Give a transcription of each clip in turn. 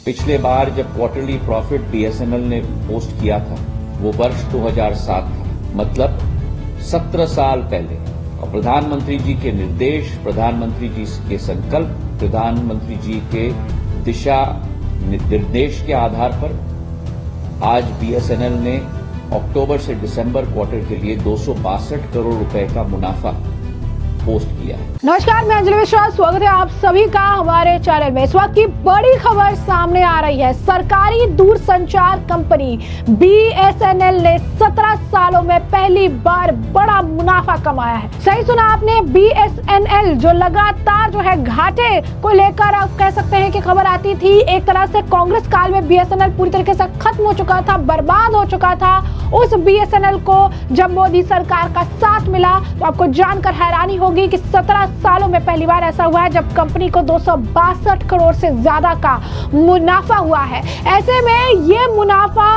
पिछले बार जब quarterly profit BSNL ने पोस्ट किया था वो वर्ष 2007 था, मतलब 17 साल पहले। और प्रधानमंत्री जी के निर्देश, प्रधानमंत्री जी के संकल्प, प्रधानमंत्री जी के दिशा निर्देश के आधार पर आज बीएसएनएल ने अक्टूबर से दिसंबर क्वार्टर के लिए 262 करोड़ रुपए का मुनाफा पोस्ट किया है। नमस्कार, मैं अंजलि मिश्रा, स्वागत है आप सभी का हमारे चैनल में। इस वक्त की बड़ी खबर सामने आ रही है। सरकारी दूरसंचार कंपनी बीएसएनएल ने 17 सालों में पहली बार बड़ा मुनाफा कमाया है। सही सुना आपने, बीएसएनएल जो लगातार जो है घाटे को लेकर आप कह सकते हैं कि खबर आती थी। एक तरह से कांग्रेस काल में बीएसएनएल पूरी तरीके से खत्म हो चुका था, बर्बाद हो चुका था। उस बीएसएनएल को जब मोदी सरकार का साथ मिला तो आपको जानकर हैरानी होगी कि 17 सालों में पहली बार ऐसा हुआ है जब कंपनी को 262 करोड़ से ज्यादा का मुनाफा हुआ है। ऐसे में ये मुनाफा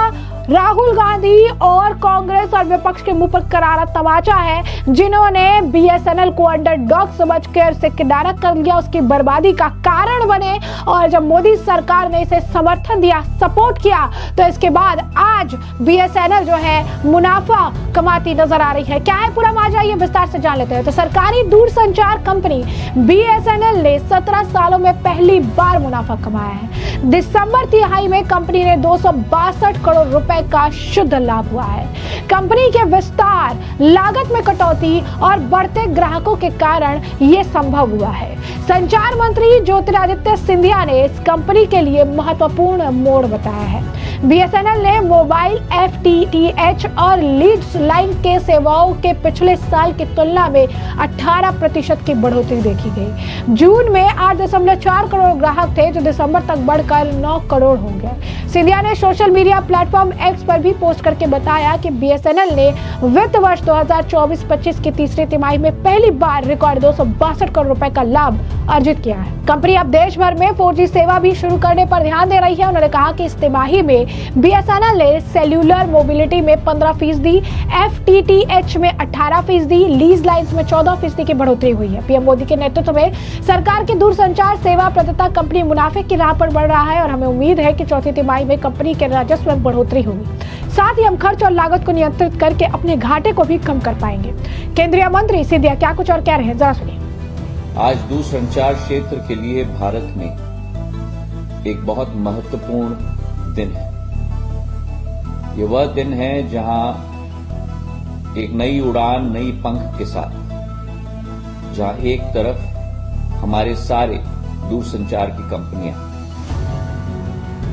राहुल गांधी और कांग्रेस और विपक्ष के मुंह पर करारा तमाचा है, जिन्होंने बीएसएनएल को अंडरडॉग समझकर उसे किनारा कर लिया, उसकी बर्बादी का कारण बने। और जब मोदी सरकार ने इसे समर्थन दिया, सपोर्ट किया, तो इसके बाद आज बीएसएनएल जो है मुनाफा कमाती नजर आ रही है। क्या है पूरा माजरा, ये विस्तार से जान लेते हैं। तो सरकारी दूरसंचार कंपनी बीएसएनएल ने 17 सालों में पहली बार मुनाफा कमाया है। दिसंबर तिहाई में कंपनी ने 262 करोड़ रुपए का शुद्ध लाभ हुआ है। कंपनी के विस्तार, लागत में कटौती और बढ़ते ग्राहकों के कारण यह संभव हुआ है। संचार मंत्री ज्योतिरादित्य सिंधिया ने इस कंपनी के लिए महत्वपूर्ण मोड़ बताया है। बीएसएनएल ने मोबाइल, एफटीटीएच और लीड्स लाइन के सेवाओं के पिछले साल की तुलना में 18% की बढ़ोतरी देखी गई। जून में 8.4 करोड़ ग्राहक थे, जो दिसंबर तक बढ़कर 9 करोड़ हो गए। सिंधिया ने सोशल मीडिया प्लेटफॉर्म एक्स पर भी पोस्ट करके बताया कि बीएसएनएल ने वित्त वर्ष 2024-25 की तीसरी तिमाही में पहली बार रिकॉर्ड 262 करोड़ रुपए का लाभ अर्जित किया है। कंपनी अब देश भर में 4G सेवा भी शुरू करने पर ध्यान दे रही है। उन्होंने कहा कि इस तिमाही में बीएसएनएल ने सेल्यूलर मोबिलिटी में 15%, एफटीटीएच में 18%, लीज लाइन्स में 14% की बढ़ोतरी हुई है। पीएम मोदी के नेतृत्व में सरकार की दूरसंचार सेवा प्रदाता कंपनी मुनाफे की राह पर बढ़ रहा है और हमें उम्मीद है कि चौथी तिमाही में कंपनी के राजस्व में बढ़ोतरी होगी। साथ ही हम खर्च और लागत को नियंत्रित करके अपने घाटे को भी कम कर पाएंगे। केंद्रीय मंत्री सिंधिया क्या कुछ और कह रहे हैं, जरा सुनिए। आज दूरसंचार क्षेत्र के लिए भारत में एक बहुत महत्वपूर्ण दिन है। ये वह दिन है जहां एक नई उड़ान, नई पंख के साथ, जहां एक तरफ हमारे सारे दूरसंचार की कंपनियां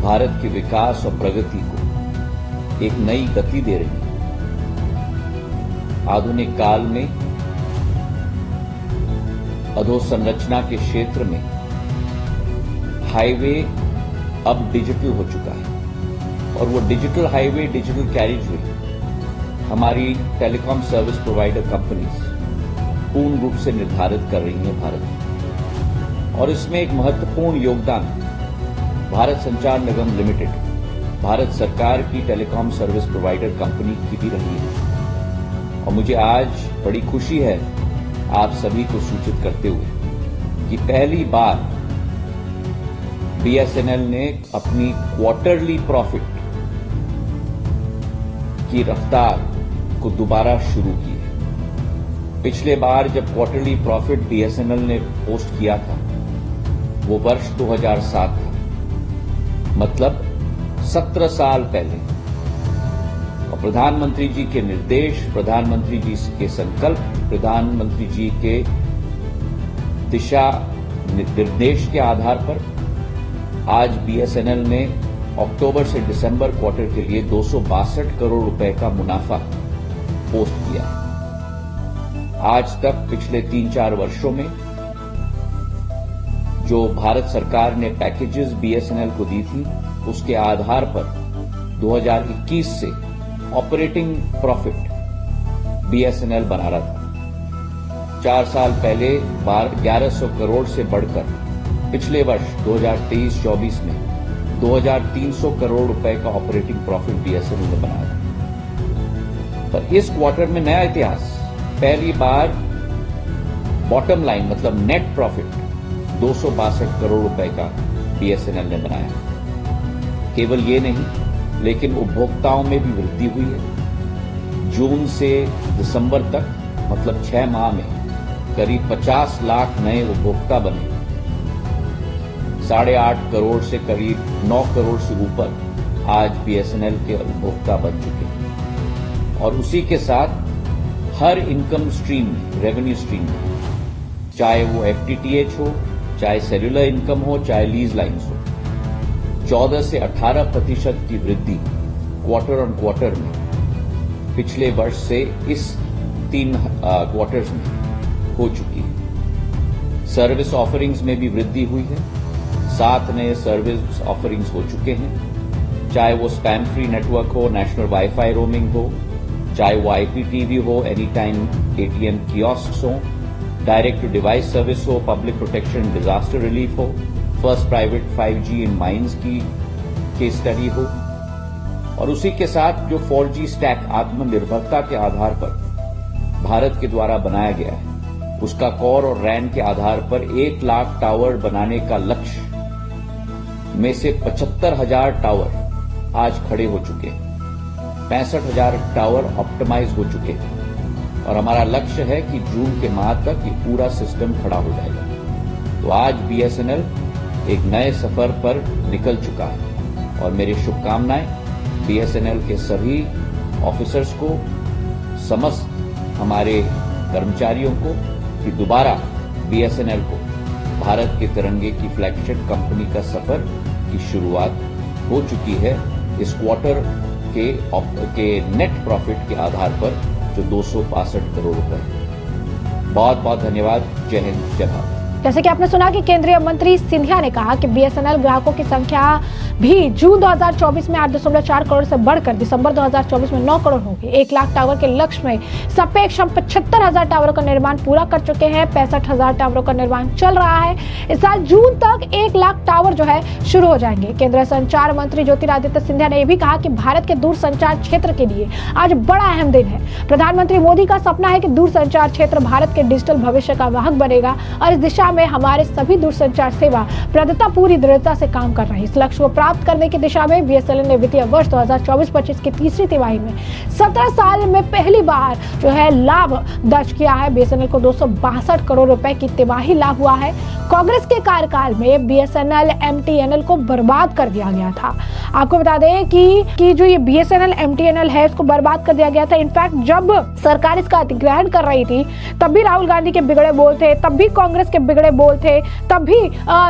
भारत के विकास और प्रगति को एक नई गति दे रही हैं। आधुनिक काल में अधोसंरचना के क्षेत्र में हाईवे अब डिजिटल हो चुका है और वो डिजिटल हाईवे, डिजिटल कैरिजवे हमारी टेलीकॉम सर्विस प्रोवाइडर कंपनीज पूर्ण रूप से निर्धारित कर रही हैं भारत में। और इसमें एक महत्वपूर्ण योगदान भारत संचार निगम लिमिटेड, भारत सरकार की टेलीकॉम सर्विस प्रोवाइडर कंपनी की भी रही है। और मुझे आज बड़ी खुशी है आप सभी को सूचित करते हुए कि पहली बार बीएसएनएल ने अपनी क्वार्टरली प्रॉफिट की रफ्तार को दोबारा शुरू की है। पिछले बार जब क्वार्टरली प्रॉफिट बीएसएनएल ने पोस्ट किया था वो वर्ष 2007 था, मतलब 17 साल पहले। और प्रधानमंत्री जी के निर्देश, प्रधानमंत्री जी के संकल्प, प्रधानमंत्री जी के दिशा निर्देश के आधार पर आज बीएसएनएल ने अक्टूबर से दिसंबर क्वार्टर के लिए 262 करोड़ रुपए का मुनाफा पोस्ट किया। आज तक पिछले 3-4 वर्षों में जो भारत सरकार ने पैकेजेस बीएसएनएल को दी थी, उसके आधार पर 2021 से ऑपरेटिंग प्रॉफिट बीएसएनएल बना रहा था। 4 साल पहले 1100 करोड़ से बढ़कर पिछले वर्ष 2023-24 में 2300 करोड़ रुपए का ऑपरेटिंग प्रॉफिट बीएसएनएल ने बनाया था। पर इस क्वार्टर में नया इतिहास, पहली बार बॉटम लाइन मतलब नेट प्रॉफिट 262 करोड़ रुपए का बीएसएनएल ने बनाया। केवल ये नहीं, लेकिन उपभोक्ताओं में भी वृद्धि हुई है। जून से दिसंबर तक मतलब 6 माह में करीब 50 लाख नए उपभोक्ता बने। 8.5 करोड़ से करीब 9 करोड़ से ऊपर आज बीएसएनएल के उपभोक्ता बन चुके हैं। और उसी के साथ हर इनकम स्ट्रीम में, रेवेन्यू स्ट्रीम में, चाहे वो एफटीटीएच हो, चाहे सेल्युलर इनकम हो, चाहे लीज लाइन्स हो, 14 से 18% की वृद्धि क्वार्टर ऑन क्वार्टर में पिछले वर्ष से इस 3 क्वार्टर्स में हो चुकी है। सर्विस ऑफरिंग्स में भी वृद्धि हुई है। 7 नए सर्विस ऑफरिंग्स हो चुके हैं, चाहे वो स्पैम फ्री नेटवर्क हो, नेशनल वाईफाई रोमिंग हो, चाहे वो आईपीटीवी हो, एनी टाइम एटीएम कियोस्क्स हो, डायरेक्ट टू डिवाइस सर्विस हो, पब्लिक प्रोटेक्शन डिजास्टर रिलीफ हो, फर्स्ट प्राइवेट 5G इन माइंस की केस स्टडी हो, और उसी के साथ जो 4G स्टैक आत्मनिर्भरता के आधार पर भारत के द्वारा बनाया गया है, उसका कोर और रैन के आधार पर 1 लाख टावर बनाने का लक्ष्य में से 75,000 टावर आज खड़े हो चुके हैं। 65,000 टावर ऑप्टिमाइज हो चुके हैं और हमारा लक्ष्य है कि जून के माह तक ये पूरा सिस्टम खड़ा हो जाएगा। तो आज बीएसएनएल एक नए सफर पर निकल चुका है और मेरी शुभकामनाएं बीएसएनएल के सभी ऑफिसर्स को, समस्त हमारे कर्मचारियों को कि दोबारा बीएसएनएल को भारत के तिरंगे की फ्लैगशिप कंपनी का सफर की शुरुआत हो चुकी है। इस क्वार्टर के नेट प्रॉफिट के आधार पर जो 262 करोड़ रुपए। बहुत बहुत धन्यवाद। जय हिंद, जय भारत। जैसे कि आपने सुना कि केंद्रीय मंत्री सिंधिया ने कहा कि बीएसएनएल ग्राहकों की संख्या भी जून 2024 में 8.4 करोड़ से बढ़कर दिसंबर 2024 में 9 करोड़ होगी। 1 लाख टावर के लक्ष्य में सापेक्ष हम 75,000 टावरों का निर्माण पूरा कर चुके हैं। 65,000 टावरों का निर्माण चल रहा है। इस साल जून तक 1 लाख टावर जो है शुरू हो जाएंगे। केंद्रीय संचार मंत्री ज्योतिरादित्य सिंधिया ने यह भी कहा कि भारत के दूरसंचार क्षेत्र के लिए आज बड़ा अहम दिन है। प्रधानमंत्री मोदी का सपना है कि दूरसंचार क्षेत्र भारत के डिजिटल भविष्य का वाहक बनेगा और इस दिशा में हमारे सभी दूरसंचार सेवा प्रदाता पूरी दृढ़ता से काम कर रहे हैं। इस लक्ष्य को प्राप्त करने की दिशा में बीएसएनएल ने वित्तीय वर्ष 2024-25 की तीसरी तिमाही में 17 साल में पहली बार जो है लाभ दर्ज किया है। बीएसएनएल को 262 करोड़ रुपए की तिमाही लाभ हुआ है। कांग्रेस के कार्यकाल में बीएसएनएल एमटीएनएल को बर्बाद कर दिया गया था। आपको बता दें कि जो ये बीएसएनएल एमटीएनएल है इसको बर्बाद कर दिया गया था। इनफैक्ट जब सरकार इसका अधिग्रहण कर रही थी तब भी राहुल गांधी के बिगड़े बोल थे, तब भी कांग्रेस के बिगड़े बोल थे, तब भी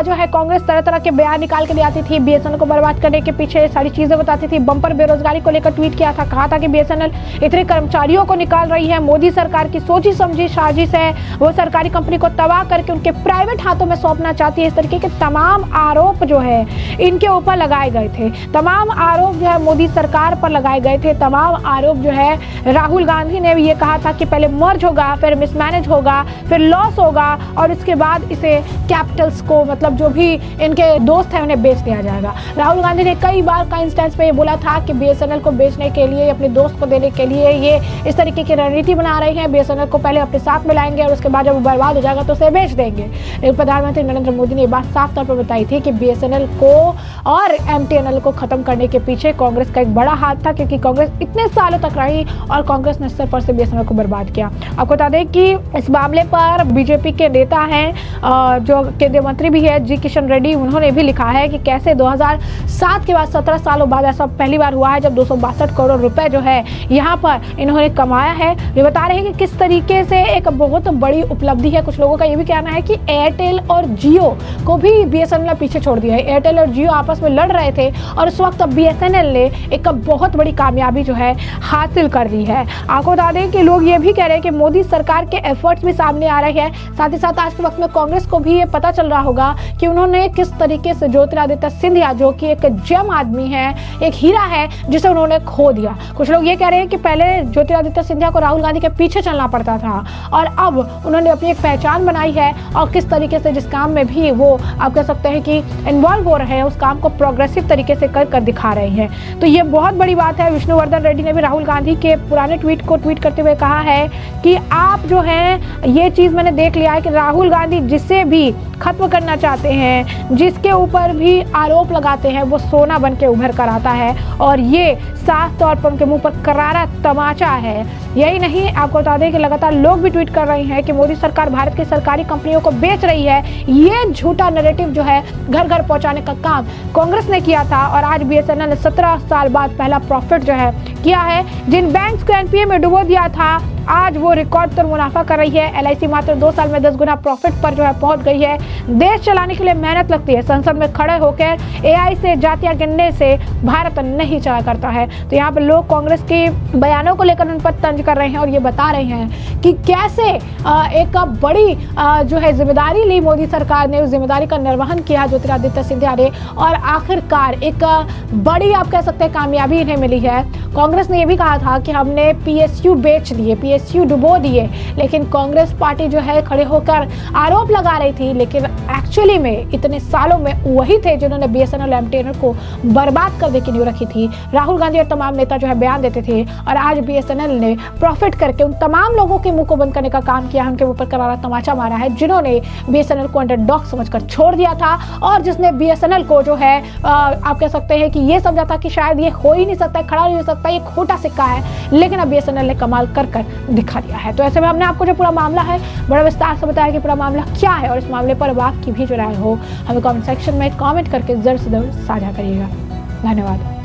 जो है कांग्रेस तरह तरह के बयान निकाल के ले आती थी। बीएसएनएल को बर्बाद करने के पीछे सारी चीजें बताती थी। बम्पर बेरोजगारी को लेकर ट्वीट किया था, कहा था कि बीएसएनएल इतने कर्मचारियों को निकाल रही है, मोदी सरकार की सोची समझी साजिश है, वो सरकारी कंपनी को तबाह करके उनके प्राइवेट हाथों में सौंपना चाहती है। इस तरीके के तमाम आरोप जो है इनके ऊपर लगाए गए थे। तमाम आरोप जो है मोदी सरकार पर लगाए गए थे। तमाम आरोप जो है राहुल गांधी ने भी ये कहा था कि पहले मर्ज होगा, फिर मिसमैनेज होगा, फिर लॉस होगा और उसके बाद इसे कैपिटल्स को, मतलब जो भी इनके दोस्त हैं उन्हें बेच दिया जाएगा। राहुल गांधी ने कई बार का इंस्टेंस पे ये बोला था कि बीएसएनएल को बेचने के लिए, अपने दोस्त को देने के लिए ये इस तरीके की रणनीति बना रहे हैं। बीएसएनएल को पहले अपने साथ में लाएंगे और उसके बाद जब वो बर्बाद हो जाएगा तो उसे बेच देंगे। लेकिन प्रधानमंत्री नरेंद्र मोदी ने ये बात साफ तौर पर बताई थी कि बीएसएनएल को और एमटीएनएल को खत्म करने के पीछे कांग्रेस का एक बड़ा हाथ था, क्योंकि कांग्रेस इतने सालों तक रही और कांग्रेस ने सिर्फ और सिर्फ बीएसएनएल को बर्बाद किया। आपको बता दें कि इस मामले पर बीजेपी के नेता हैं जो केंद्रीय मंत्री भी है जी किशन रेड्डी, उन्होंने भी लिखा है कि कैसे 2007 के बाद 17 सालों बाद ऐसा पहली बार हुआ है जब 262 करोड़ रुपए जो है यहाँ पर इन्होंने कमाया है। ये बता रहे हैं कि किस तरीके से एक बहुत बड़ी उपलब्धि है। कुछ लोगों का ये भी कहना है कि एयरटेल और जियो को भी बीएसएनएल पीछे छोड़ दिया है। एयरटेल और जियो आपस में लड़ रहे थे और उस वक्त बीएसएनएल ने एक बहुत बड़ी कामयाबी जो है हासिल कर दी है। आपको बता दें कि लोग ये भी कह रहे हैं कि मोदी सरकार के एफर्ट्स भी सामने आ रहे हैं। साथ ही साथ आज के वक्त में कांग्रेस को भी ये पता चल रहा होगा कि उन्होंने किस तरीके से ज्योतिरादित्य सिंधिया, जो कि एक जेम आदमी है, एक हीरा है, जिसे उन्होंने खो दिया। कुछ लोग ये कह रहे हैं कि पहले ज्योतिरादित्य सिंधिया को राहुल गांधी के पीछे चलना पड़ता था और अब उन्होंने अपनी एक पहचान बनाई है और किस तरीके से जिस काम में भी वो आप कह सकते हैं कि इन्वॉल्व हो रहे हैं उस काम को प्रोग्रेसिव तरीके से कर दिखा रहे हैं। तो ये बहुत बड़ी बात है। विष्णुवर्धन रेड्डी ने भी राहुल गांधी के पुराने ट्वीट को ट्वीट करते हुए कहा है कि आप जो है ये चीज मैंने देख लिया है कि राहुल गांधी जिसे भी खत्म करना चाहते हैं, जिसके ऊपर भी आरोप लगाते हैं, वो सोना बन के उभर कर आता है। और ये साफ तौर पर उनके मुंह पर करारा तमाचा है। यही नहीं, आपको बता दें कि लगातार लोग भी ट्वीट कर रहे हैं कि मोदी सरकार भारत की सरकारी कंपनियों को बेच रही है। ये झूठा नैरेटिव जो है घर घर पहुंचाने का काम कांग्रेस ने किया था और आज बीएसएनएल ने 17 साल बाद पहला प्रॉफिट जो है किया है। जिन बैंक्स को एनपीए में डुबो दिया था, आज वो रिकॉर्ड तोड़ मुनाफा कर रही है। एलआईसी मात्र 2 साल में 10 गुना प्रॉफिट पर जो है पहुंच गई है। देश चलाने के लिए मेहनत लगती है। संसद में खड़े होकर एआई से जातियां गिनने से भारत नहीं चला करता है। तो यहाँ पर लोग कांग्रेस के बयानों को लेकर उन पर तंज कर रहे हैं और ये बता रहे हैं कि कैसे एक बड़ी जो है जिम्मेदारी ली मोदी सरकार ने, उस जिम्मेदारी का निर्वहन किया ज्योतिरादित्य सिंधिया ने और आखिरकार एक बड़ी आप कह सकते हैं कामयाबी इन्हें मिली है। कांग्रेस ने यह भी कहा था कि हमने पीएसयू बेच दिए, पीएसयू डुबो दिए, लेकिन कांग्रेस पार्टी जो है खड़े होकर आरोप लगा रही थी, लेकिन एक्चुअली में इतने सालों में वही थे जिन्होंने बीएसएनएल एमटीएनएल को बर्बाद करने की नींव रखी थी। राहुल गांधी और तमाम नेता जो है बयान देते थे और आज बीएसएनएल ने प्रॉफिट करके उन तमाम लोगों के मुंह को बंद करने का काम किया है, उनके ऊपर करारा तमाचा मारा है, जिन्होंने बीएसएनएल को अंडरडॉग समझकर छोड़ दिया था और जिसने बीएसएनएल को जो है आप कह सकते हैं कि ये समझा था कि शायद ये हो ही नहीं सकता, खड़ा नहीं हो सकता, ये खोटा सिक्का है, लेकिन अब बीएसएनएल ने कमाल कर दिखा दिया है। तो ऐसे में हमने आपको जो पूरा मामला है बड़ा विस्तार से बताया कि पूरा मामला क्या है और इस मामले पर अब आपकी भी जो राय हो हमें कमेंट सेक्शन में कमेंट करके जरूर से जरूर साझा करिएगा। धन्यवाद।